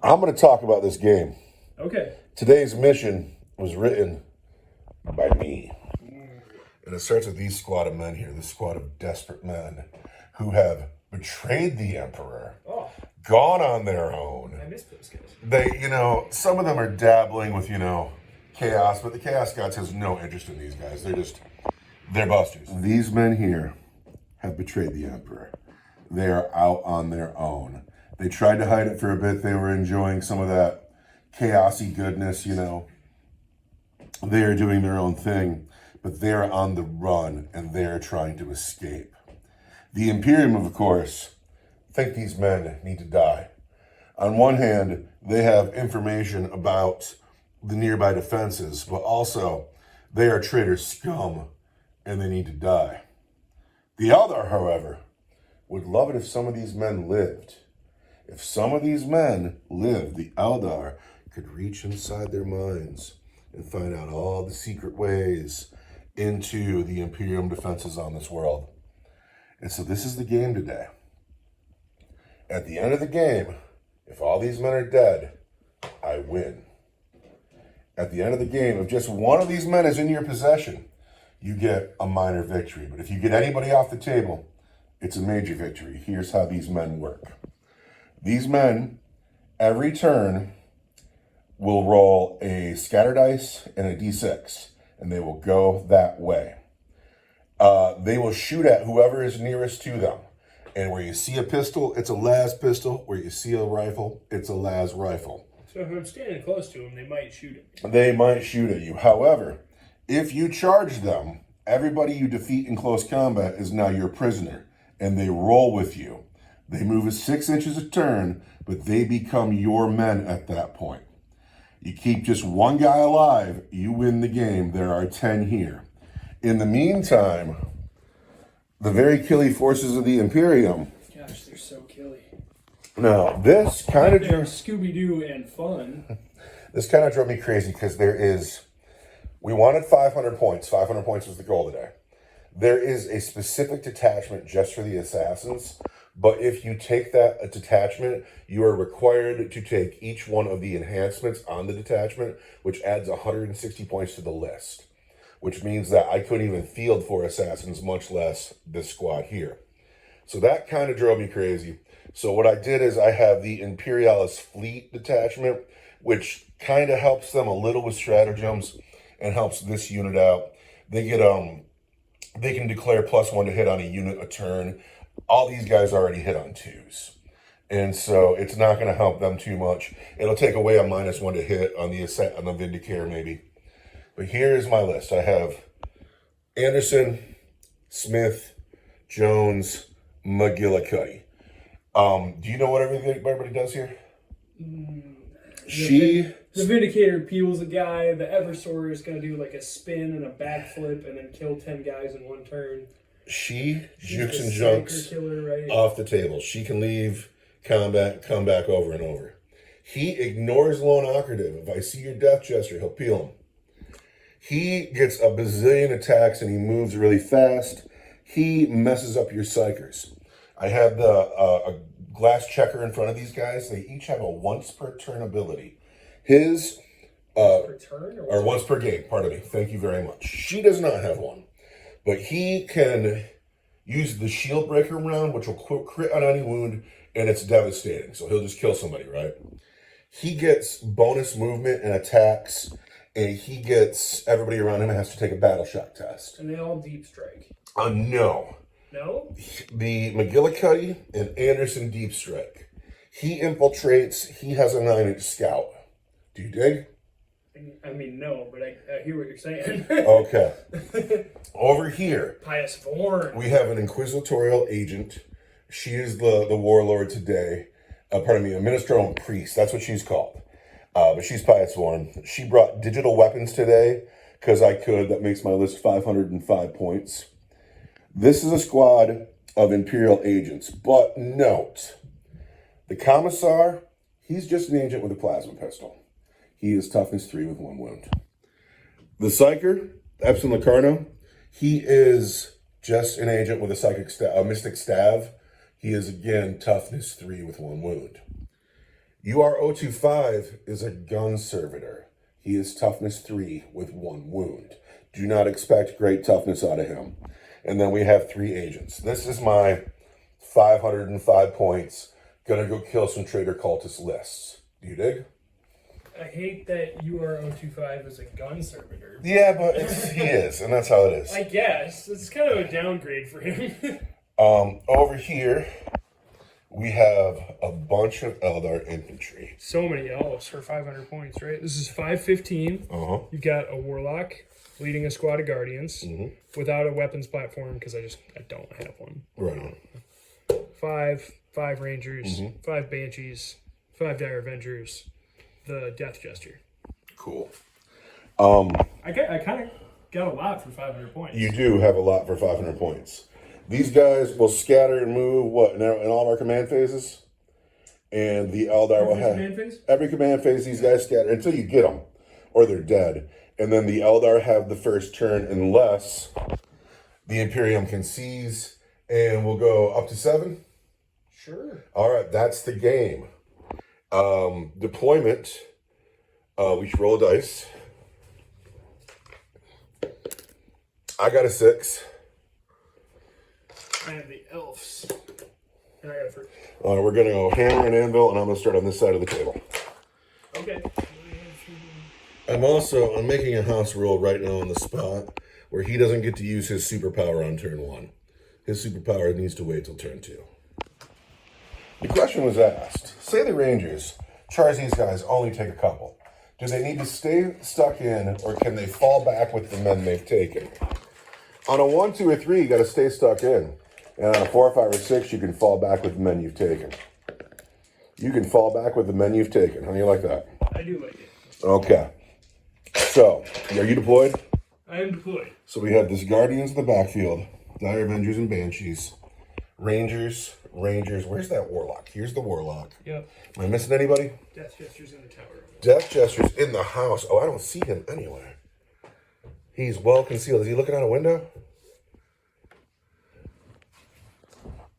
I'm going to talk about this game. Okay. Today's mission was written by me. And it starts with these squad of men here, this squad of desperate men who have betrayed the Emperor, gone on their own. I miss those guys. They, some of them are dabbling with, chaos, but the Chaos Gods has no interest in these guys. They're busters. These men here have betrayed the Emperor. They are out on their own. They tried to hide it for a bit. They were enjoying some of that chaosy goodness, They are doing their own thing, but they're on the run and they're trying to escape. The Imperium, of course, think these men need to die. On one hand, they have information about the nearby defenses, but also they are traitor scum and they need to die. The other, however, would love it if some of these men lived. If some of these men lived, the Eldar could reach inside their minds and find out all the secret ways into the Imperium defenses on this world. And so this is the game today. At the end of the game, if all these men are dead, I win. At the end of the game, if just one of these men is in your possession, you get a minor victory. But if you get anybody off the table, it's a major victory. Here's how these men work. These men, every turn, will roll a scatter dice and a d6, and they will go that way. They will shoot at whoever is nearest to them. And where you see a pistol, it's a Laz pistol. Where you see a rifle, it's a Laz rifle. So if I'm standing close to them, they might shoot at me. They might shoot at you. However, if you charge them, everybody you defeat in close combat is now your prisoner, and they roll with you. They move 6 inches a turn, but they become your men at that point. You keep just one guy alive, you win the game. There are 10 here. In the meantime, the very killy forces of the Imperium. Gosh, they're so killy. Now, this kind of They're Scooby-Doo and fun. This kind of drove me crazy because we wanted 500 points. 500 points was the goal today. There is a specific detachment just for the assassins, but if you take that detachment, you are required to take each one of the enhancements on the detachment, which adds 160 points to the list, which means that I couldn't even field 4 assassins, much less this squad here. So that kind of drove me crazy. So what I did is I have the Imperialis Fleet detachment, which kind of helps them a little with stratagems and helps this unit out. They can declare +1 to hit on a unit a turn. All these guys already hit on 2s. And so it's not going to help them too much. It'll take away a -1 to hit on the Vindicare maybe. But here's my list. I have Anderson, Smith, Jones, McGillicuddy. Do you know what everybody does here? The Vindicator peels a guy. The Eversor is going to do like a spin and a backflip and then kill 10 guys in one turn. She's jukes and the junks killer, right? off the table. She can leave combat, come back over and over. He ignores lone operative. If I see your death gesture, he'll peel him. He gets a bazillion attacks and he moves really fast. He messes up your psychers. I have a glass checker in front of these guys. They each have a once per turn ability. His per turn or once per game, pardon me. Thank you very much. She does not have one. But he can use the shield breaker round, which will crit on any wound, and it's devastating. So he'll just kill somebody, right? He gets bonus movement and attacks, and he gets everybody around him has to take a battle shock test. And they all deep strike. No. No? The McGillicuddy and Anderson deep strike. He infiltrates. He has a 9-inch scout. Do you dig? I mean, no, but I hear what you're saying. Okay. Over here, Pious Vorn. we have an inquisitorial agent. She is the warlord today. A ministerial priest. That's what she's called. But she's Pious Vorn. She brought digital weapons today because I could. That makes my list 505 points. This is a squad of Imperial agents. But note, the Commissar, he's just an agent with a plasma pistol. He is toughness 3 with 1 wound. The Psyker, Epson Locarno. He is just an agent with a mystic staff. He is, again, toughness 3 with 1 wound. UR025 is a gun servitor. He is toughness 3 with 1 wound. Do not expect great toughness out of him. And then we have 3 agents. This is my 505 points. Gonna go kill some traitor cultist lists. Do you dig? I hate that UR025 is a gun servitor. Yeah, but he is, and that's how it is. I guess. It's kind of a downgrade for him. Over here, we have a bunch of Eldar infantry. So many elves for 500 points, right? This is 515. You've got a warlock leading a squad of guardians without a weapons platform because I don't have one. Right. 5 rangers, 5 banshees, 5 dire avengers, the death gesture. Cool. I kind of got a lot for 500 points. You do have a lot for 500 points. These guys will scatter and move, in all of our command phases? And the Eldar will have... Every command phase, these guys scatter until you get them, or they're dead. And then the Eldar have the first turn unless the Imperium can seize, and we'll go up to 7? Sure. All right, that's the game. Deployment, we should roll a dice. I got a 6. I have the elves. And I got a 3. We're going to go hammer and anvil, and I'm going to start on this side of the table. Okay. I'm making a house rule right now on the spot where he doesn't get to use his superpower on turn 1. His superpower needs to wait till turn 2. The question was asked, say the Rangers charge these guys, only take a couple. Do they need to stay stuck in, or can they fall back with the men they've taken? On a 1, 2, or 3, you got to stay stuck in. And on a 4, 5, or 6, you can fall back with the men you've taken. You can fall back with the men you've taken. How do you like that? I do like it. Okay. So, are you deployed? I am deployed. So we have this Guardians in the backfield, Dire Avengers and Banshees, Rangers. Where's that Warlock? Here's the Warlock. Yep. Am I missing anybody? Death Jester's in the tower. Death Jester's in the house. Oh, I don't see him anywhere. He's well concealed. Is he looking out a window?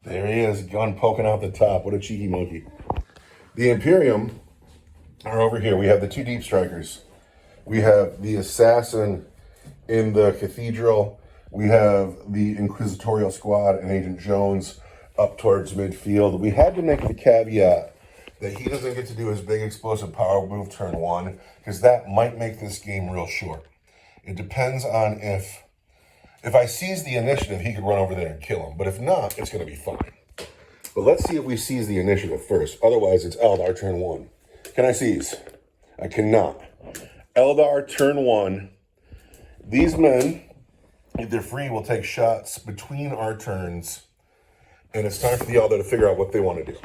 There he is, gun poking out the top. What a cheeky monkey. The Imperium are over here. We have the 2 deep strikers. We have the assassin in the cathedral. We have the inquisitorial squad and Agent Jones up towards midfield. We had to make the caveat that he doesn't get to do his big explosive power move turn 1 because that might make this game real short. It depends on if I seize the initiative, he could run over there and kill him. But if not, it's going to be fine. But let's see if we seize the initiative first. Otherwise, it's Eldar turn 1. Can I seize? I cannot. Eldar turn 1. These men, if they're free, will take shots between our turns. And it's time for the Eldar to figure out what they want to do.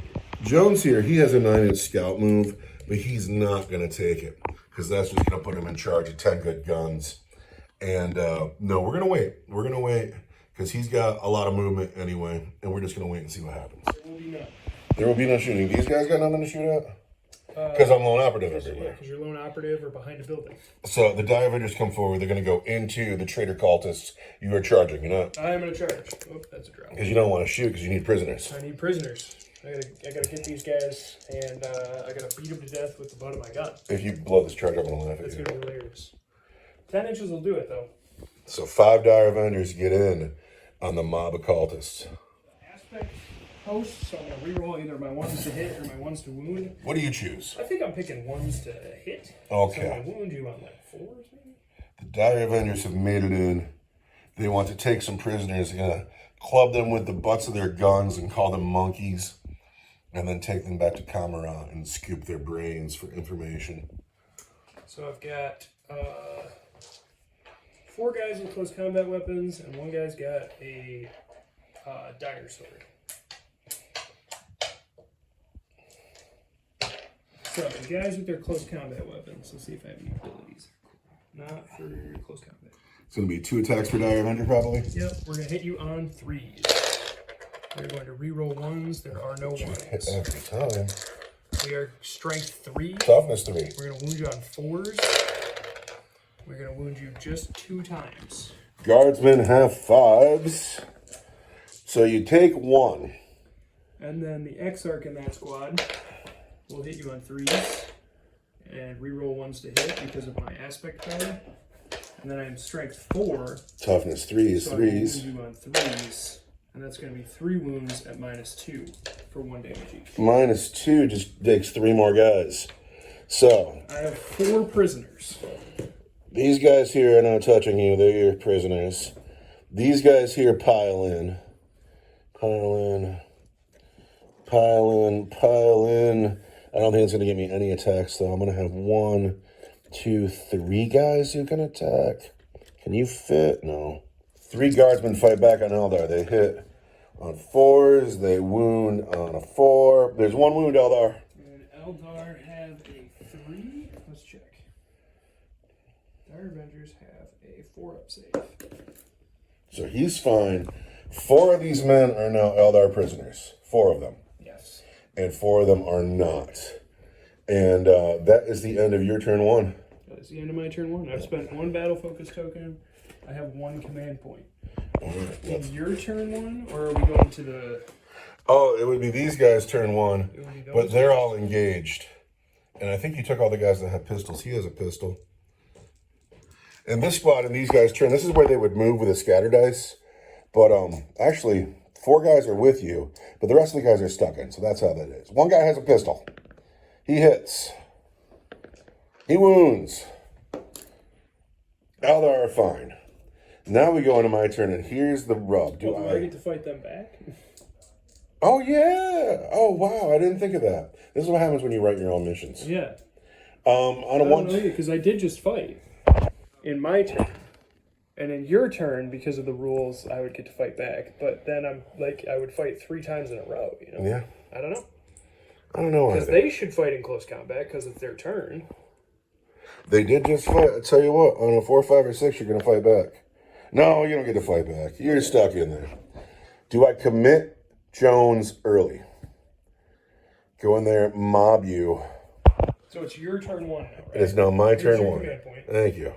Jones here, he has a 9-inch scout move, but he's not going to take it. Because that's just going to put him in charge of 10 good guns. And no, we're going to wait. We're going to wait because he's got a lot of movement anyway. And we're just going to wait and see what happens. There will be no shooting. These guys got nothing to shoot at? Because I'm lone operative everywhere. Because you're lone operative or behind a building. So the Dire Avengers come forward. They're going to go into the traitor cultists. You are charging, you know? I am going to charge. Oh, that's a drop. Because you don't want to shoot because you need prisoners. I need prisoners. I gotta hit these guys, and I gotta beat them to death with the butt of my gun. If you blow this charge up, I'm going to laugh at It's you. gonna be hilarious. 10 inches will do it, though. So 5 Dire Avengers get in on the mob of cultists. Aspect post, so I'm gonna reroll either my 1s to hit or my 1s to wound. What do you choose? I think I'm picking 1s to hit. Okay. So my wound you on like 4s, maybe? The Dire Avengers have made it in. They want to take some prisoners. They're going to club them with the butts of their guns and call them monkeys. And then take them back to Kamara and scoop their brains for information. So I've got 4 guys with close combat weapons, and 1 guy's got a dire sword. So the guys with their close combat weapons. Let's see if I have any abilities. Not for close combat. It's going to be 2 attacks per Dire Avenger, probably. Yep, we're going to hit you on 3s. We're going to re-roll 1s. There are no 1s. Hit every time. We are strength 3. Toughness 3. We're going to wound you on 4s. We're going to wound you just 2 times. Guardsmen have 5s. So you take 1. And then the Exarch in that squad will hit you on 3s. And reroll 1s to hit because of my aspect power. And then I'm strength 4. Toughness 3s, so 3s. I wound you on 3s. And that's going to be 3 wounds at -2 for 1 damage each. -2 just takes 3 more guys. So I have 4 prisoners. these guys here are not touching you. They're your prisoners. These guys here pile in. Pile in. Pile in. Pile in. I don't think it's going to give me any attacks, though. I'm going to have 1, 2, 3 guys who can attack. Can you fit? No. 3 guardsmen fight back on Eldar. They hit on 4s. They wound on a 4. There's 1 wound, Eldar. And Eldar have a 3. Let's check. Dire Avengers have a 4-up save. So he's fine. 4 of these men are now Eldar prisoners. 4 of them. Yes. And 4 of them are not. And that is the end of your turn 1. That is the end of my turn 1. I've spent 1 battle focus token. I have 1 command point. In your turn 1, or are we going to the... Oh, it would be these guys' turn 1, It would be those but they're all engaged. And I think you took all the guys that have pistols. He has a pistol. And this spot in these guys' turn, this is where they would move with a scatter dice. But actually, 4 guys are with you, but the rest of the guys are stuck in, so that's how that is. 1 guy has a pistol. He hits. He wounds. Eldar are fine. Now we go into my turn, and here's the rub. Do I get to fight them back? Oh, yeah. Oh, wow. I didn't think of that. This is what happens when you write your own missions. Yeah. On a 1... because I did just fight in my turn. And in your turn, because of the rules, I would get to fight back. But then I'm like, I would fight 3 times in a row, you know? Yeah. I don't know. I don't know Because either. they should fight in close combat because it's their turn. They did just fight. I tell you what, on a 4, 5, or 6, you're going to fight back. No, you don't get to fight back. You're stuck in there. Do I commit Jones early? Go in there, mob you. So it's your turn 1 now, right? It is now my Here's turn your 1. command point. Thank you.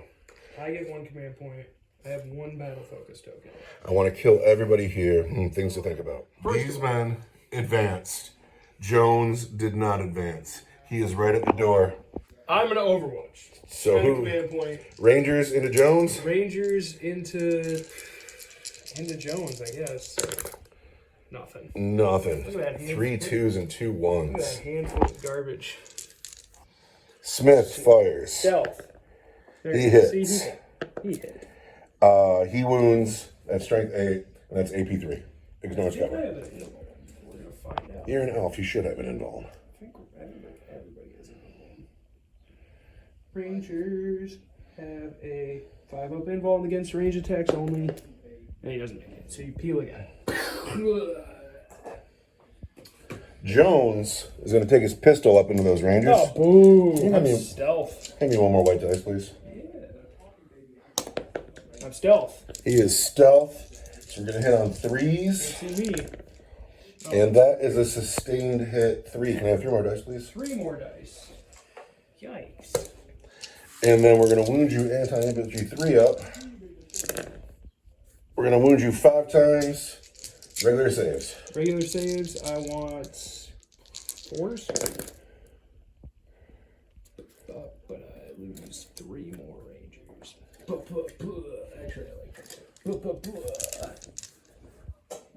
I get 1 command point. I have 1 battle focus token. I want to kill everybody here. Things to think about. These men advanced. Jones did not advance. He is right at the door. I'm going to Overwatch. So who? Command point. Rangers into Jones? Rangers into Jones, I guess. Nothing. Nothing. Look at that. 3 2s and 2 1s. Look at that handful of garbage. Smith fires. Stealth. There He you go. hits. See, he hit. He wounds at strength 8, and that's AP 3. Ignores I cover. have an invuln. We're going to find out. You're an elf. You should have an invuln. I think everybody has an invuln. Rangers have a 5-up invuln against range attacks only. And he doesn't make it. So you peel again. Jones is going to take his pistol up into those Rangers. Oh, boom. I mean- I'm stealth. Hand me 1 more white dice, please. Yeah. I'm stealth. He is stealth. So we're going to hit on 3s. See me. And that is a sustained hit 3. Can I have 3 more dice, please? 3 more dice. Yikes. And then we're going to wound you anti-infantry 3 up. We're going to wound you 5 times. Regular saves. Regular saves, I want 4s. But I lose 3 more Rangers. Actually, I like that.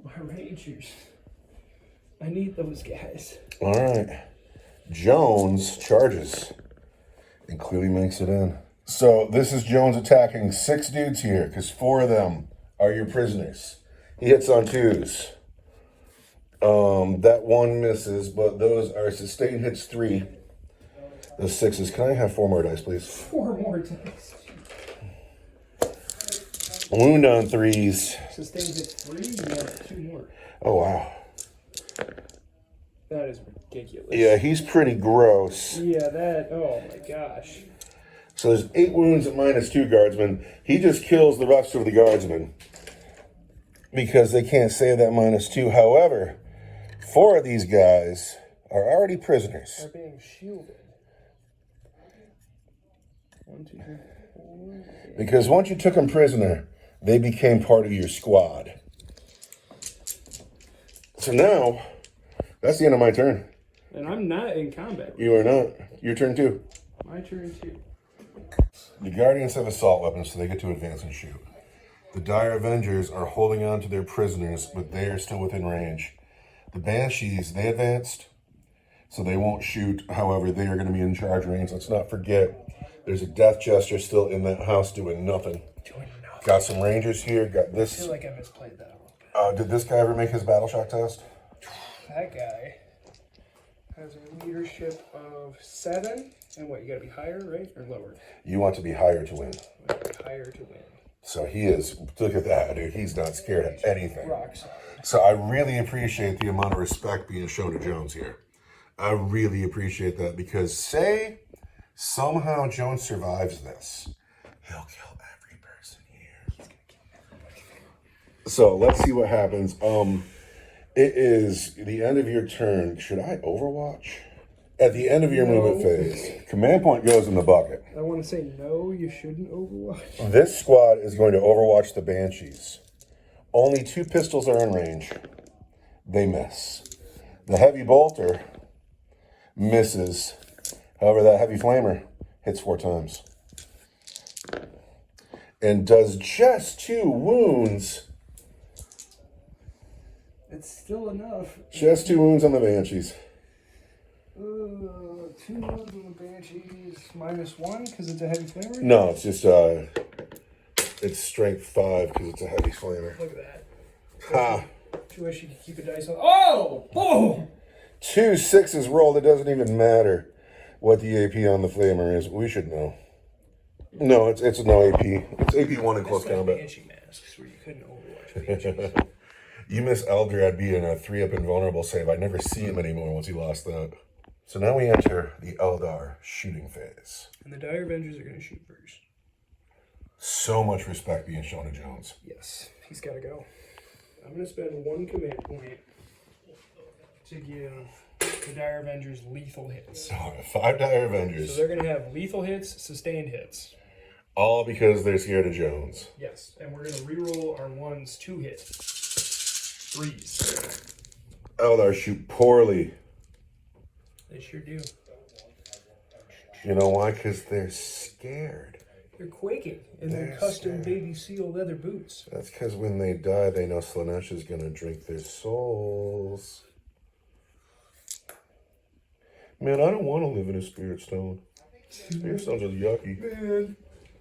My Rangers. I need those guys. All right. Jones charges and clearly makes it in. So this is Jones attacking 6 dudes here because 4 of them are your prisoners. He hits on 2s. That 1 misses, but those are sustained hits 3. Those 6s. Can I have 4 more dice, please? 4 more dice. Wound on 3s. Sustained hit 3, you have 2 more. Oh, wow. That is ridiculous. Yeah, he's pretty gross. Yeah, that, oh my gosh. So there's 8 wounds at -2 guardsmen. He just kills the rest of the guardsmen because they can't save that -2. However, 4 of these guys are already prisoners. They're being shielded. 1, 2, 3. Because once you took them prisoner, they became part of your squad. So now, that's the end of my turn. And I'm not in combat. You are not. Your turn too. My turn too. The Guardians have assault weapons, so they get to advance and shoot. The Dire Avengers are holding on to their prisoners, but they are still within range. The Banshees, they advanced, so they won't shoot. However, they are going to be in charge range. Let's not forget, there's a Death Jester still in that house doing nothing. Got some Rangers here. Got this. I feel like I misplayed that a little bit. Did this guy ever make his battle shock test? That guy has a leadership of 7. And what, you gotta be higher, right? Or lower? You want to be higher to win. Higher to win. So he is, look at that, dude. He's not scared of anything. Rock solid. So I really appreciate the amount of respect being shown to Jones here. I really appreciate that because say somehow Jones survives this, he'll kill every person here. So let's see what happens. It is the end of your turn. Should I Overwatch? At the end of your movement phase, command point goes in the bucket. I want to say no, you shouldn't Overwatch. This squad is going to Overwatch the Banshees. Only 2 pistols are in range. They miss. The heavy bolter misses. However, that heavy flamer hits 4 times. And does just 2 wounds. It's still enough. Just 2 wounds on the Banshees. 2 wounds on the Banshees -1 because it's a heavy flamer? No, it's just, it's strength 5 because it's a heavy flamer. Look at that. Ha! I wish you could keep a dice on. Oh! Boom! 2 6s rolled. It doesn't even matter what the AP on the flamer is. We should know. No, it's no AP. It's AP1 in close combat. Banshee masks where you couldn't Overwatch Banshees. You miss Eldrad being a 3-up invulnerable save. I never see him anymore once he lost that. So now we enter the Eldar shooting phase. And the Dire Avengers are going to shoot first. So much respect being shown to Jones. Yes, he's got to go. I'm going to spend 1 command point to give the Dire Avengers lethal hits. 5 Dire Avengers. So they're going to have lethal hits, sustained hits. All because they're scared of Jones. Yes, and we're going to reroll our 1s 2 hits. 3s. Eldar shoot poorly. They sure do. You know why? Because they're scared. They're quaking in their custom baby seal leather boots. That's because when they die, they know Slanesh is going to drink their souls. Man, I don't want to live in a spirit stone. Spirit stones are yucky. Man,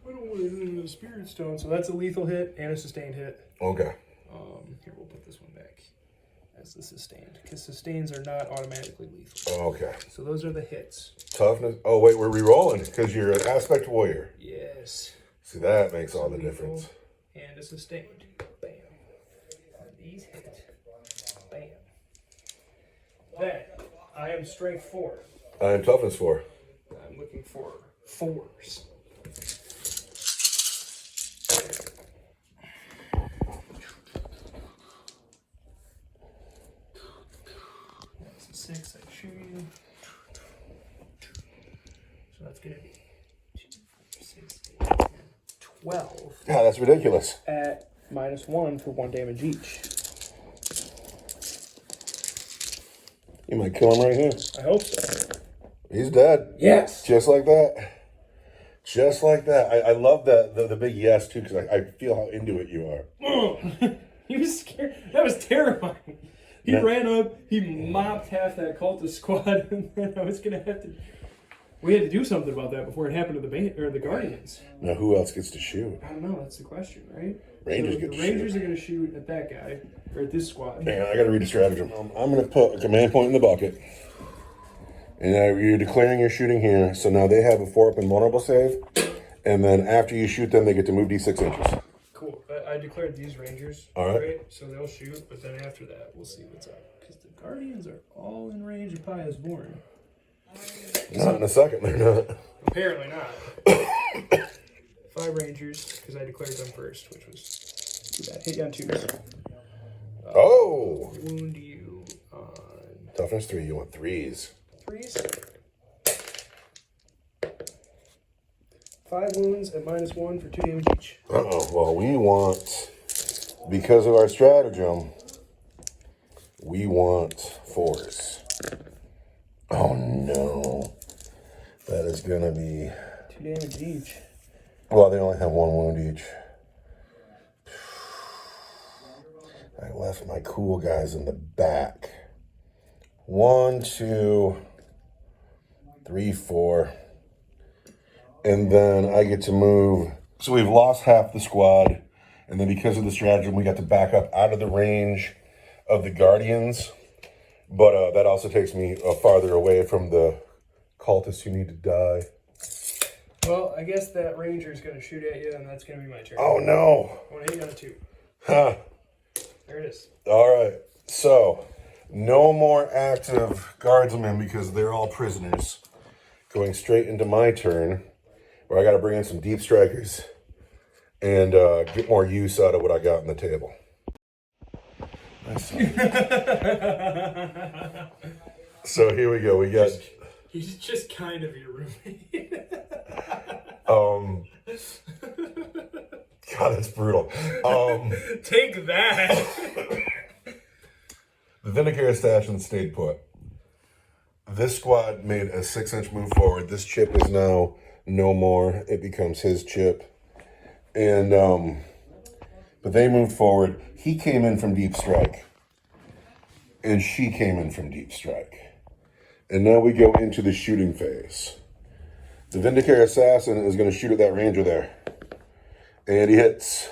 I don't want to live in a spirit stone. So that's a lethal hit and a sustained hit. Okay. Here, we'll put this one back as the sustained, because sustains are not automatically lethal. Okay. So those are the hits. Toughness. Oh, wait, we're re-rolling because you're an aspect warrior. Yes. See, that makes all the difference. And a sustained. Bam. And these hit. Bam. Then, I am strength 4. I am toughness 4. I'm looking for 4s. That's a 6, I shoot you. So that's going to be 2, 4, 6, 8, 10, 12. Yeah, that's ridiculous. At -1 for 1 damage each. You might kill him right here. I hope so. He's dead. Yes. Just like that. Just like that. I love the big yes, too, because I feel how into it you are. He was scared. That was terrifying. He No. ran up, he mopped half that cultist squad, and then I was going to have to... We had to do something about that before it happened to the Guardians. Now, who else gets to shoot? I don't know, that's the question, right? Rangers So get the to Rangers shoot. are going to shoot at that guy, or at this squad. Hang on, I got to read a stratagem. I'm going to put a command point in the bucket. And you're declaring you're shooting here. So now they have a 4-up invulnerable save. And then after you shoot them, they get to move D6 inches. Cool. I declared these Rangers. All right. So they'll shoot, but then after that, we'll see what's up. Because the Guardians are all in range of Pious Born. Not in a second, they're not. Apparently not. 5 Rangers, because I declared them first, which was too bad. Hit you on 2s. Oh! Wound you on Toughness 3, you want 3s. 3s. 5 wounds at -1 for 2 damage each. Well, we want, because of our stratagem, we want 4s. Oh no. That is going to be... 2 damage each. Well, they only have 1 wound each. I left my cool guys in the back. 1, 2, 3, 4. And then I get to move. So we've lost half the squad. And then because of the stratagem, we got to back up out of the range of the Guardians. But that also takes me farther away from the cultists who need to die. Well, I guess that ranger's going to shoot at you, and that's going to be my turn. Oh, no. I want to hit you on a 2. Huh. There it is. All right. So, no more active guardsmen because they're all prisoners. Going straight into my turn, where I got to bring in some deep strikers and get more use out of what I got on the table. So here we go. We got... He's just kind of your roommate. God, that's brutal. Take that. The Vindicator Assassin stayed put. This squad made a 6-inch move forward. This chip is now no more. It becomes his chip. And, but they moved forward. He came in from deep strike. And she came in from deep strike. And now we go into the shooting phase. The Vindicator Assassin is going to shoot at that ranger there. And he hits.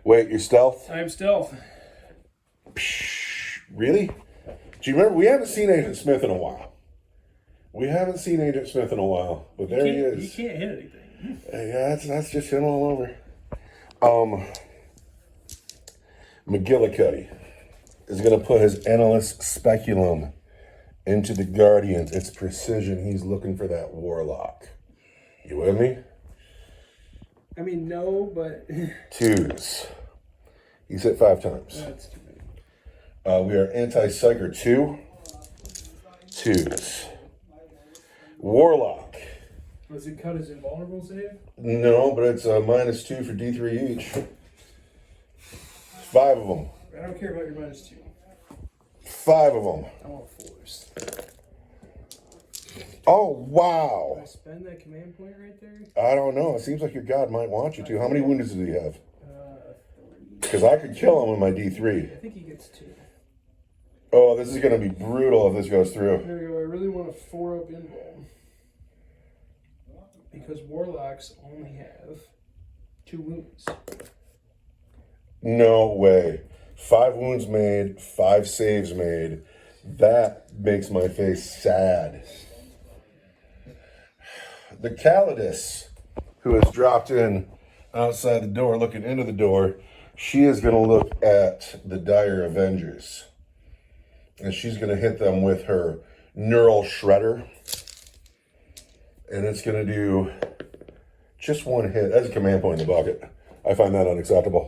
Wait, you're stealth? I'm stealth. Psh, really? Do you remember? We haven't seen Agent Smith in a while. But there he is. You can't hit anything. Yeah, that's just him all over. McGillicuddy is going to put his Endless Speculum into the Guardians. It's precision. He's looking for that Warlock. You with me? I mean, no, but... 2s. He's hit 5 times. That's too many. We are anti-psyker 2. 2s. Warlock. Was it cut his invulnerable save? No, but it's a -2 for D3 each. 5 of them. I don't care about your -2. 5 of them. I want 4s. Oh, wow. Do I spend that command point right there? I don't know. It seems like your god might want you to. How many wounds does he have? 3. Because I could kill him with my D3. I think he gets 2. Oh, this is going to be brutal if this goes through. There we go. I really want a 4-up invul. Because warlocks only have 2 wounds. No way. 5 wounds made, 5 saves made. That makes my face sad. The Calidus, who has dropped in outside the door, looking into the door, she is going to look at the Dire Avengers. And she's going to hit them with her Neural Shredder. And it's going to do just 1 hit. That's a command point in the bucket. I find that unacceptable.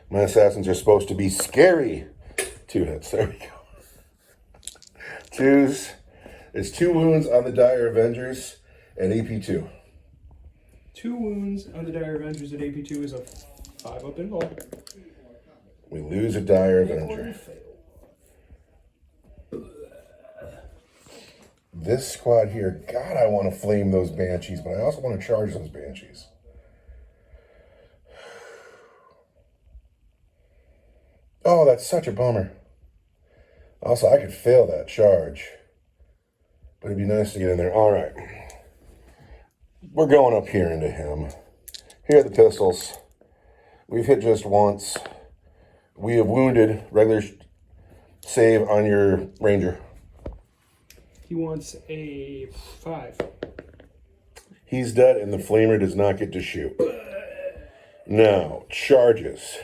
My assassins are supposed to be scary. 2 hits. There we go. 2s. It's 2 wounds on the Dire Avengers and AP2. 2 wounds on the Dire Avengers at AP2 is a 5-up invul. We lose a Dire Avenger. This squad here, God, I want to flame those Banshees, but I also want to charge those Banshees. Oh, that's such a bummer. Also, I could fail that charge. But it'd be nice to get in there. All right. We're going up here into him. Here are the pistols. We've hit just once. We have wounded. Regular save on your ranger. He wants a 5. He's dead, and the flamer does not get to shoot. Now, charges.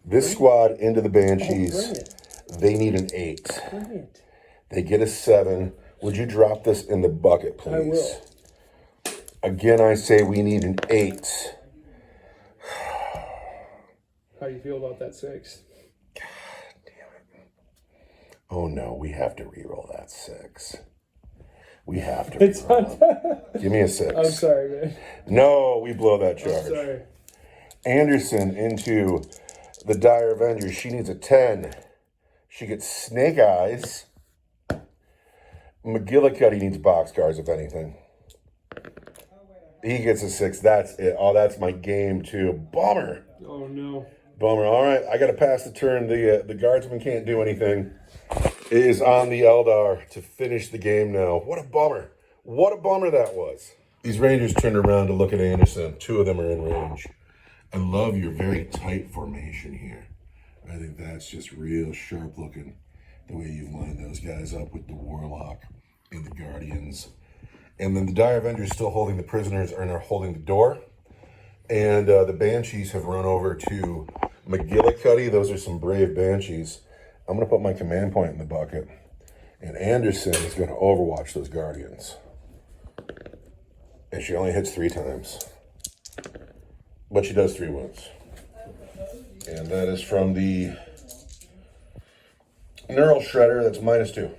This squad into the Banshees, they need an 8. They get a 7. Would you drop this in the bucket, please? I will. Again, I say we need an 8. How do you feel about that 6? God damn it. Oh no, we have to reroll that 6. We have to. It's on. Give me a 6. I'm sorry, man. No, we blow that I'm charge. sorry. Anderson into the Dire Avengers. She needs a 10. She gets Snake Eyes. McGillicuddy needs boxcars, if anything. He gets a 6. That's it. Oh, that's my game, too. Bummer. Oh, no. Bummer. All right, I got to pass the turn. The guardsman can't do anything. It is on the Eldar to finish the game now. What a bummer. What a bummer that was. These Rangers turned around to look at Anderson. 2 of them are in range. I love your very tight formation here. I think that's just real sharp looking. The way you've lined those guys up with the Warlock and the Guardians. And then the Dire Avengers still holding the prisoners and are holding the door. And the Banshees have run over to McGillicuddy. Those are some brave Banshees. I'm going to put my command point in the bucket. And Anderson is going to overwatch those Guardians. And she only hits 3 times. But she does 3 wounds. And that is from the Neural Shredder. That's -2.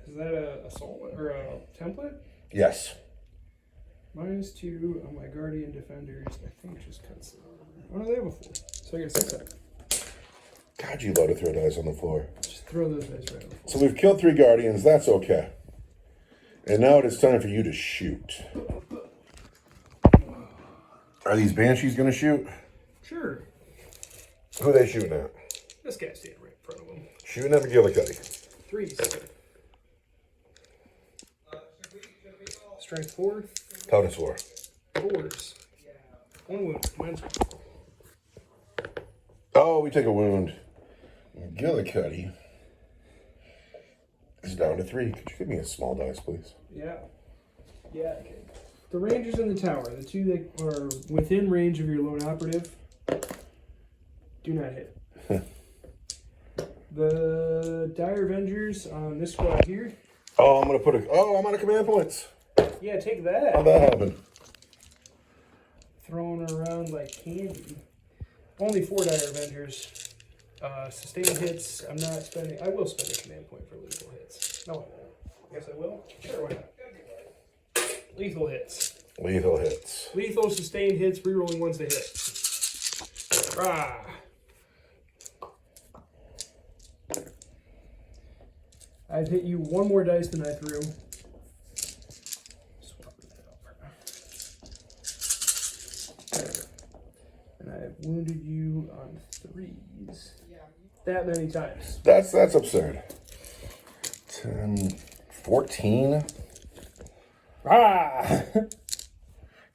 Is that a assault or a template? Yes. -2 on my Guardian Defenders. I think just cuts it. Oh no, they have a 4. So I get a 6 out. God, you love to throw dice on the floor. Just throw those dice right on the floor. So we've killed 3 Guardians. That's okay. And now it is time for you to shoot. Are these Banshees going to shoot? Sure. Who are they shooting at? This guy's standing right in front of him. Shooting at McGillicuddy. 3s. Strength 4. Toughness 4. 4s. 1 wound. Mine's Oh, we take a wound. McGillicuddy is down to 3. Could you give me a small dice, please? Yeah. Yeah, okay. The Rangers in the tower, the 2 that are within range of your lone operative, do not hit. The Dire Avengers on this squad here. Oh, I'm I'm out of command points. Yeah, take that. How'd that happen? Throwing around like candy. Only 4 Dire Avengers. Sustained hits. I will spend a command point for lethal hits. No, I won't. Yes, I will. Sure, why not? Lethal hits. Lethal hits. Lethal sustained hits, rerolling ones to hit. Rah. I've hit you 1 more dice than I threw. Swap that over. And I've wounded you on 3s. That many times. That's absurd. 10, 14. Ah! Can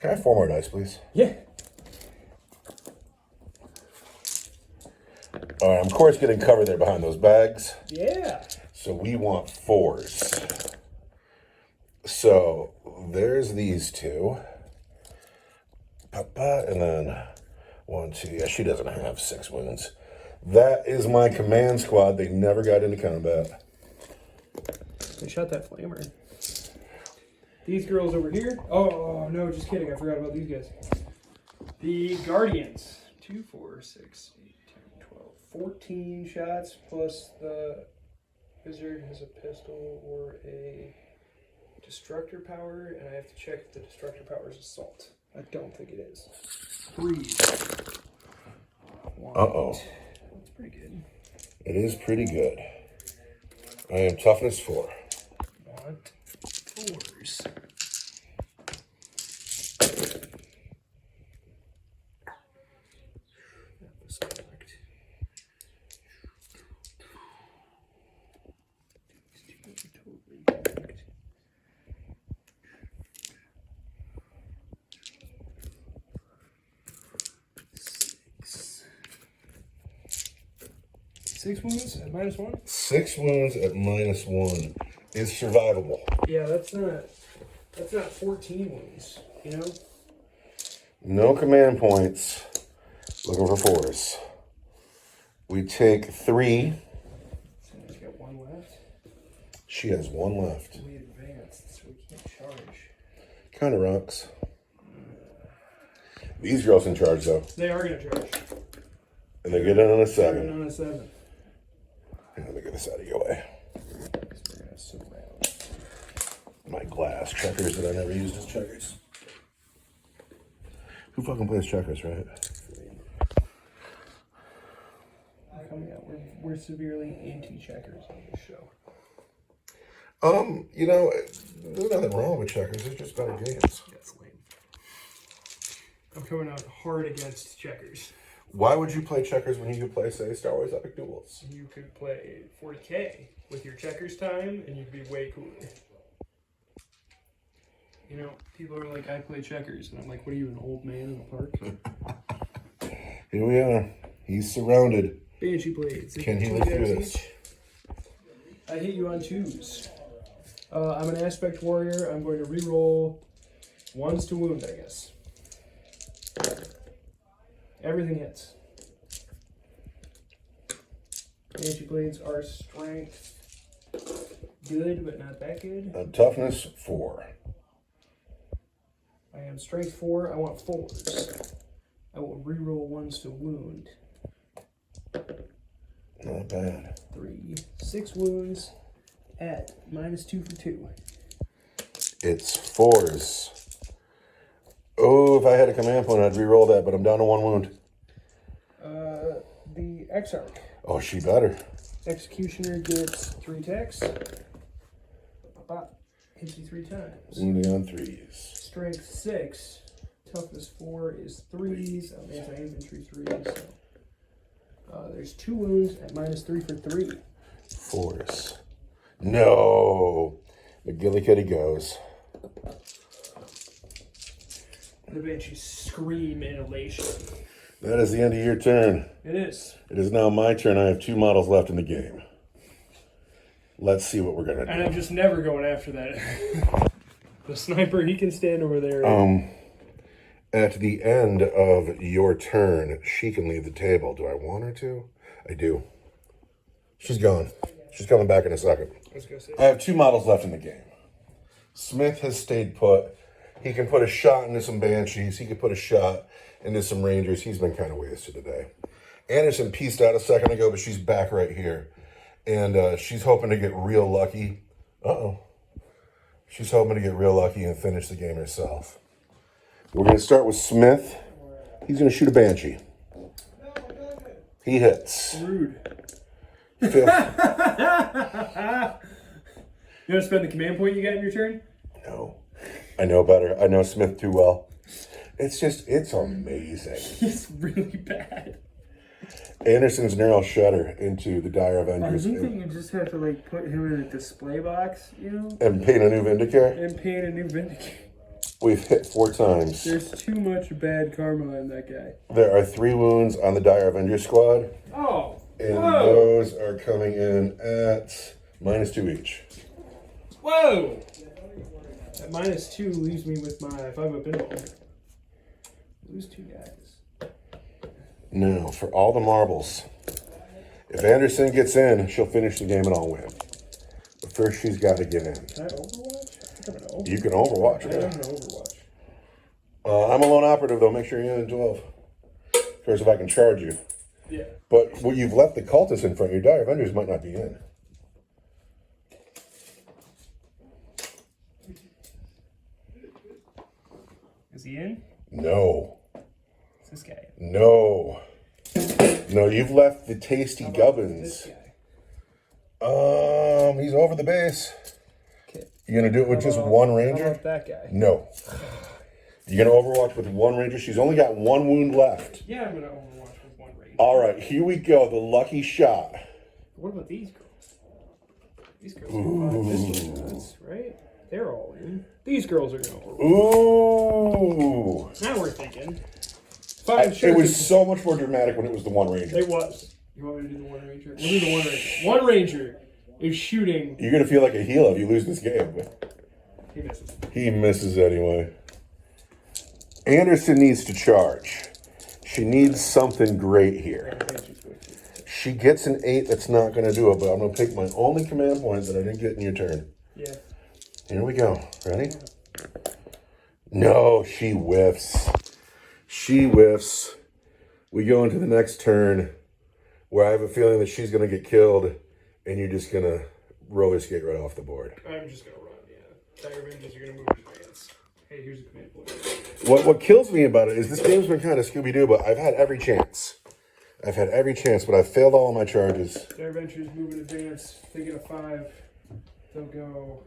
I have 4 more dice, please? Yeah. All right, I'm of course getting covered there behind those bags. Yeah. So we want 4s. So there's these 2. And then 1, 2. Yeah, she doesn't have 6 wounds. That is my command squad. They never got into combat. They shot that flamer. These girls over here. Oh, no, just kidding. I forgot about these guys. The Guardians. 2, 4, 6, 8, 10, 12, 14 shots, plus the Wizard has a pistol or a Destructor power, and I have to check if the Destructor power is assault. I don't think it is. 3. Uh-oh. That's pretty good. It is pretty good. I am toughness 4. Want 4s. That was correct. 6 wounds at -1? 6 wounds at -1 is survivable. Yeah, that's not 14 wounds, you know? No command points. Looking for 4s. We take 3. Somebody's got 1 left. She has 1 left. We advanced, so we can't charge. Kind of rocks. These girls in charge, though. They are going to charge. And they get in on a They're 7. on a 7. Let me get this out of your way. So we're going to surround. my glass. Checkers that I never used as checkers. Who fucking plays checkers, right? Coming out, we're severely anti-checkers on this show. You know, there's nothing wrong with checkers. It's just better games. That's lame. I'm coming out hard against checkers. Why would you play checkers when you could play, say, Star Wars Epic Duels? You could play 40K with your checkers time, and you'd be way cooler. You know, people are like, I play checkers, and I'm like, what are you, an old man in the park? Here we are. He's surrounded. Banshee blades. Can he live through this? I hit you on 2s. I'm an aspect warrior. I'm going to reroll 1s to wound, I guess. Everything hits. Banshee blades are strength. Good, but not that good. Toughness 4. I am strength 4. I want 4s. I will reroll 1s to wound. Not bad. 3. 6 wounds at -2 for 2. It's 4s. Oh, if I had a command point, I'd re-roll that, but I'm down to 1 wound. The Exarch. Oh, she better. Executioner gets 3 attacks. Hits you 3 times. Wounding on 3s. Strength 6. Toughness 4 is 3s. I'm anti-infantry 3s. So. There's 2 wounds at -3 for 3. 4s. No. McGillicuddy goes. The Banshees scream in elation. That is the end of your turn. It is. It is now my turn. I have 2 models left in the game. Let's see what we're going to do. And I'm just never going after that. The sniper, he can stand over there. At the end of your turn, she can leave the table. Do I want her to? I do. She's gone. She's coming back in a second. I was gonna say. I have 2 models left in the game. Smith has stayed put. He can put a shot into some Banshees. He can put a shot into some Rangers. He's been kind of wasted today. Anderson pieced out a second ago, but she's back right here. And she's hoping to get real lucky. Uh-oh. She's hoping to get real lucky and finish the game herself. We're going to start with Smith. He's going to shoot a Banshee. He hits. Rude. 5th. You want to spend the command point you got in your turn? No. I know better. I know Smith too well. It's amazing. He's really bad. Anderson's Neural Shudder into the Dire Avengers. I think that you just have to like put him in a display box, you know? And paint a new Vindicare. And paint a new Vindicare. We've hit 4 times. There's too much bad karma in that guy. There are 3 wounds on the Dire Avengers squad. Oh. And whoa. those are coming in at -2 each. Whoa! That -2 leaves me with my 5-up pinball. Lose 2 guys. Now, for all the marbles. If Anderson gets in, she'll finish the game and I'll win. But first, she's got to get in. Can I Overwatch? I think I'm gonna Overwatch. You can Overwatch. I am gonna Overwatch. I'm a lone operative, though. Make sure you're in 12. First, if I can charge you. Yeah. But well, you've left the cultists in front. Your Dire Avengers might not be in. Is he in? No. It's this guy. No. No, you've left the tasty This gubbins. guy. He's over the base. Okay. You gonna do it with just 1 How Ranger? about that guy? No. You're gonna Overwatch with 1 Ranger? She's only got 1 wound left. Yeah, I'm gonna Overwatch with 1 Ranger. All right, here we go. The lucky shot. What about these girls? These girls are 5 pistol shots, right? They're all in. These girls are gonna Overwatch. Ooh. Now we're thinking. It was so much more dramatic when it was the 1 Ranger. It was. You want me to do the 1 Ranger? We'll do the 1 Ranger. 1 Ranger is shooting. You're gonna feel like a heel if you lose this game. He misses. He misses anyway. Anderson needs to charge. She needs something great here. She gets an 8 that's not going to do it, but I'm going to pick my only command point that I didn't get in your turn. Yeah. Here we go. Ready? No, she whiffs. She whiffs. We go into the next turn where I have a feeling that she's going to get killed and you're just going to roller skate right off the board. I'm just gonna run, yeah. Dire Avengers, you're gonna move in advance. Hey, here's a command point. What kills me about it is this game's been kind of Scooby-Doo, but I've had every chance. I've had every chance, but I've failed all of my charges. Dire Avengers move in advance. If they get a 5, they'll go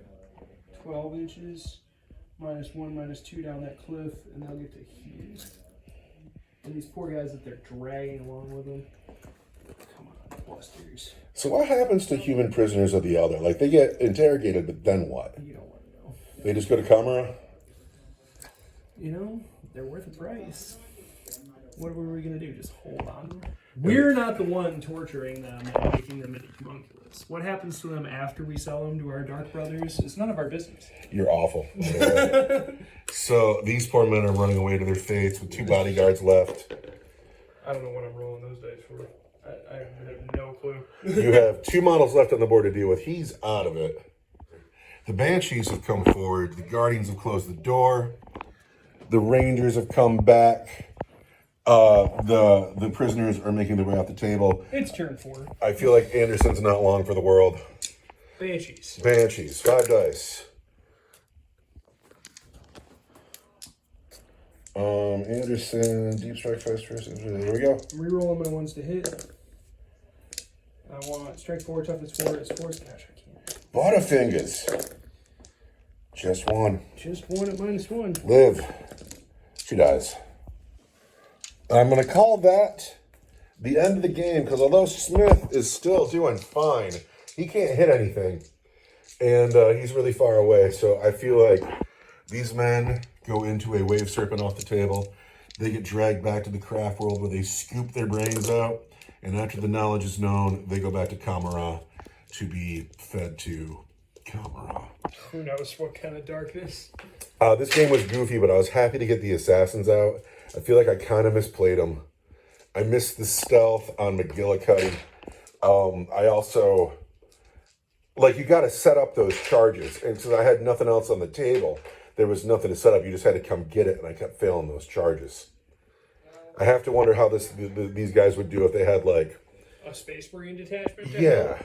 12 inches, -1, -2 down that cliff, and they'll get to here. And these poor guys that they're dragging along with them. Come on, blusters. So what happens to human prisoners of the Elder? Like, they get interrogated, but then what? You don't want to know. They just go to Camera? You know, they're worth a price. What were we going to do? Just hold on to them? We're not the one torturing them and making them homunculus. What happens to them after we sell them to our dark brothers is none of our business. You're awful. So these poor men are running away to their fates with 2 bodyguards left. I don't know what I'm rolling those dice for. I have no clue. You have 2 models left on the board to deal with. He's out of it. The Banshees have come forward. The Guardians have closed the door. The Rangers have come back. The prisoners are making their way off the table. It's turn 4. I feel like Anderson's not long for the world. Banshees. Banshees, 5 dice. Anderson, deep strike, fast first. There we go. I'm rerolling my ones to hit. I want strength 4, toughness 4, it's force. Gosh, I can't. Butterfingers. Just 1. Just 1 at -1. Live. She dies. I'm going to call that the end of the game, because although Smith is still doing fine, he can't hit anything. And he's really far away. So I feel like these men go into a wave serpent off the table. They get dragged back to the Craftworld where they scoop their brains out. And after the knowledge is known, they go back to Camera to be fed to Camera. Who knows what kind of darkness. This game was goofy, but I was happy to get the assassins out. I feel like I kind of misplayed them. I missed the stealth on McGillicuddy. I also, like, you got to set up those charges. And since I had nothing else on the table, there was nothing to set up. You just had to come get it, and I kept failing those charges. I have to wonder how these guys would do if they had, like... A Space Marine detachment? Yeah.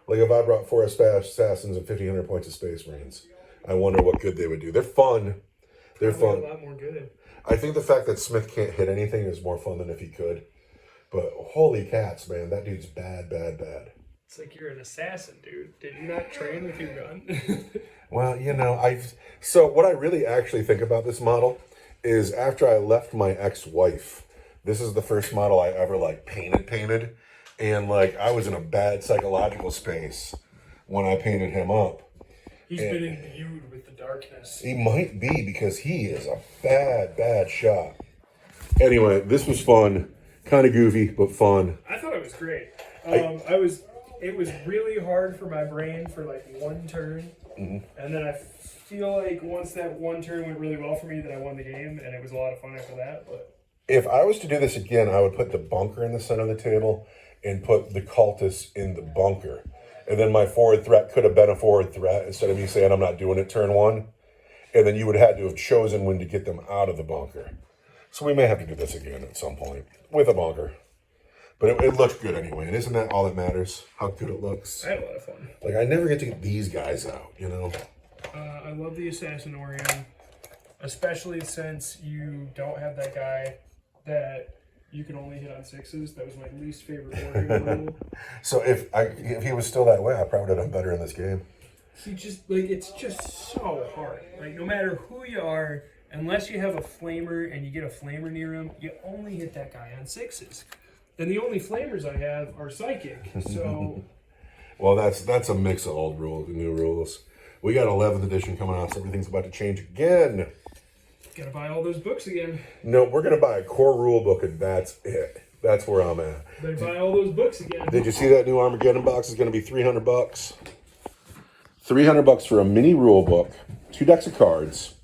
Like, if I brought 4 assassins and 1,500 points of Space Marines, I wonder what good they would do. They're fun. They're fun. A lot more good. I think the fact that Smith can't hit anything is more fun than if he could. But holy cats, man, that dude's bad, bad, bad. It's like you're an assassin, dude. Did you not train with your gun? Well, you know, so what I really actually think about this model is after I left my ex-wife, this is the first model I ever, like, painted. And, like, I was in a bad psychological space when I painted him up. He's been imbued with the darkness. He might be, because he is a bad, bad shot. Anyway, this was fun. Kind of goofy, but fun. I thought it was great. It was really hard for my brain for like 1 turn. Mm-hmm. And then I feel like once that 1 turn went really well for me, that I won the game, and it was a lot of fun after that. But if I was to do this again, I would put the bunker in the center of the table and put the cultists in the bunker. And then my forward threat could have been a forward threat instead of me saying I'm not doing it turn 1. And then you would have had to have chosen when to get them out of the bunker. So we may have to do this again at some point with a bunker. But it looks good anyway. And isn't that all that matters? How good it looks? I had a lot of fun. Like, I never get to get these guys out, you know? I love the Assassin Orion, especially since you don't have that guy that you can only hit on 6s. That was my least favorite Orion rule. So if he was still that way, I probably would have done better in this game. He just, like, it's just so hard. Like, no matter who you are, unless you have a flamer and you get a flamer near him, you only hit that guy on 6s. And the only flamers I have are psychic, so... Well, that's a mix of old rules and new rules. We got 11th edition coming out, so everything's about to change again. Gotta buy all those books again. No, we're going to buy a core rule book, and that's it. That's where I'm at. Better buy all those books again. Did you see that new Armageddon box is going to be $300? $300 for a mini rule book, 2 decks of cards.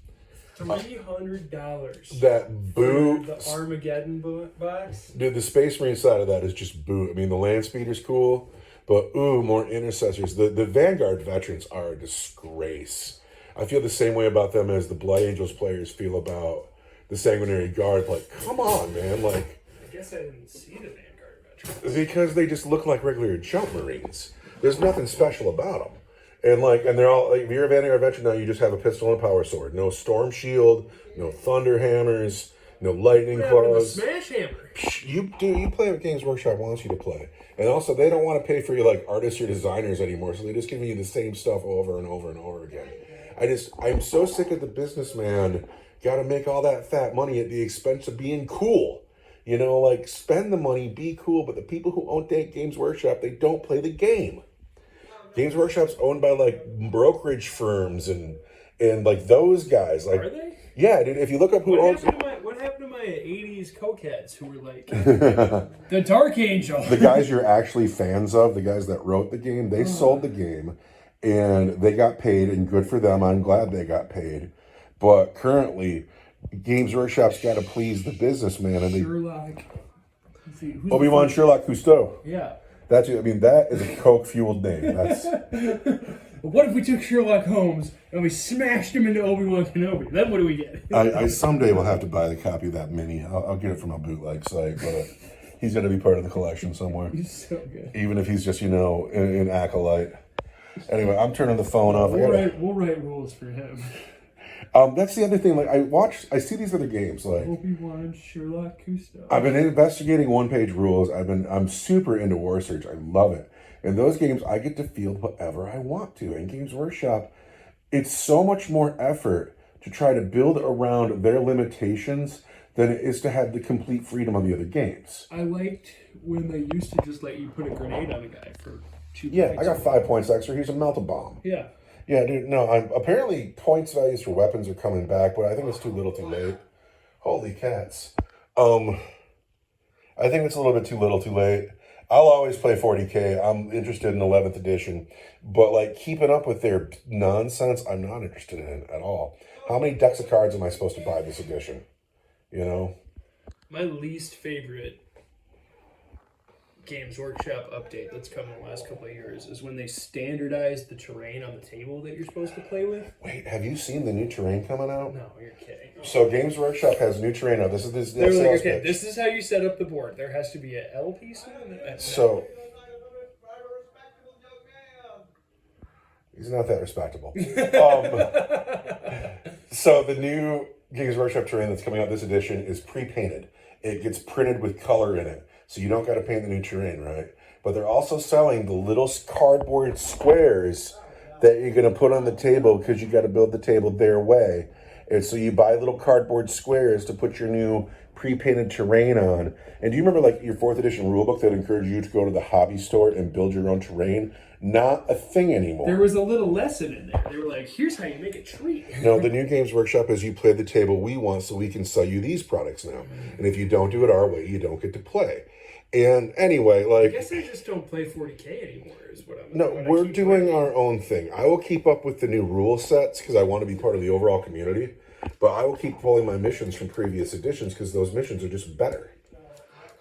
$300. That boot. The Armageddon box. Dude, the Space Marine side of that is just boot. I mean, the land speeder's cool, but ooh, more intercessors. The Vanguard veterans are a disgrace. I feel the same way about them as the Blood Angels players feel about the Sanguinary Guard. Like, come on, man. Like, I guess I didn't see the Vanguard veterans. Because they just look like regular jump Marines. There's nothing special about them. And they're all like, if you're a Vanguard veteran now, you just have a pistol and a power sword. No storm shield, no thunder hammers, no lightning claws. Smash hammer. You play what Games Workshop wants you to play. And also, they don't want to pay for your like artists or designers anymore, so they're just giving you the same stuff over and over and over again. I'm so sick of the businessman got to make all that fat money at the expense of being cool. You know, like, spend the money, be cool, but the people who own Games Workshop, they don't play the game. Games Workshop's owned by like brokerage firms and like those guys. Like, are they? Yeah, dude. If you look up who owns, what happened to my '80s cokeheads who were like the Dark Angel? The guys you're actually fans of, the guys that wrote the game, they sold the game, and they got paid, and good for them. I'm glad they got paid. But currently, Games Workshop's got to please the businessman, and Sherlock. Obi-Wan Sherlock Cousteau. Yeah. That is a coke-fueled name. That's. What if we took Sherlock Holmes and we smashed him into Obi-Wan Kenobi? Then what do we get? I someday will have to buy the copy of that mini. I'll get it from a bootleg site, but he's going to be part of the collection somewhere. He's so good. Even if he's just, an acolyte. Anyway, I'm turning the phone off. We'll write rules for him. That's the other thing. Like, I see these other games. Like Obi-Wan Sherlock Cousteau. I've been investigating one-page rules. I'm super into War Search. I love it. In those games, I get to field whatever I want to. In Games Workshop, it's so much more effort to try to build around their limitations than it is to have the complete freedom on the other games. I liked when they used to just let you put a grenade on a guy for 2 points. Yeah, I got 5 points extra. Here's a melt-a-bomb. Yeah. Yeah, dude, no, apparently points values for weapons are coming back, but I think it's too little too late. Holy cats. I think it's a little bit too little too late. I'll always play 40K. I'm interested in 11th edition, but like keeping up with their nonsense, I'm not interested in it at all. How many decks of cards am I supposed to buy this edition? You know? My least favorite Games Workshop update that's come in the last couple of years is when they standardized the terrain on the table that you're supposed to play with. Wait, have you seen the new terrain coming out? No, you're kidding. So Games Workshop has new terrain out. This is They're like, okay, this is how you set up the board. There has to be an L piece in it. So he's not that respectable. So the new Games Workshop terrain that's coming out this edition is pre-painted. It gets printed with color in it. So you don't got to paint the new terrain, right? But they're also selling the little cardboard squares that you're going to put on the table because you got to build the table their way. And so you buy little cardboard squares to put your new pre-painted terrain on. And do you remember like your 4th edition rulebook that encouraged you to go to the hobby store and build your own terrain? Not a thing anymore. There was a little lesson in there. They were like, here's how you make a tree. No, the new Games Workshop is you play the table we want so we can sell you these products now. And if you don't do it our way, you don't get to play. And anyway, like... I guess I just don't play 40K anymore is what I'm... No, we're doing our own thing. I will keep up with the new rule sets because I want to be part of the overall community. But I will keep pulling my missions from previous editions because those missions are just better.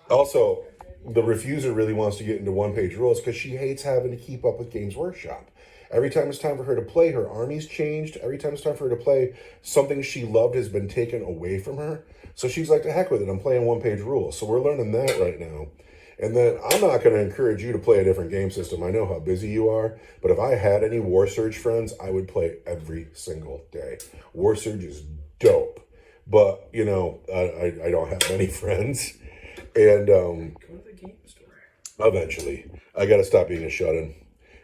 Also, the Refuser really wants to get into one-page rules because she hates having to keep up with Games Workshop. Every time it's time for her to play, her army's changed. Every time it's time for her to play, something she loved has been taken away from her. So she's like, to heck with it, I'm playing one-page rules. So we're learning that right now. And then I'm not going to encourage you to play a different game system. I know how busy you are. But if I had any War Surge friends, I would play every single day. War Surge is dope. But, I don't have many friends. And Go to the game store. Eventually. I got to stop being a shut-in.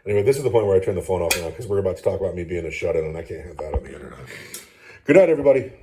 Anyway, this is the point where I turn the phone off now because we're about to talk about me being a shut-in, and I can't have that on the internet. Good night, everybody.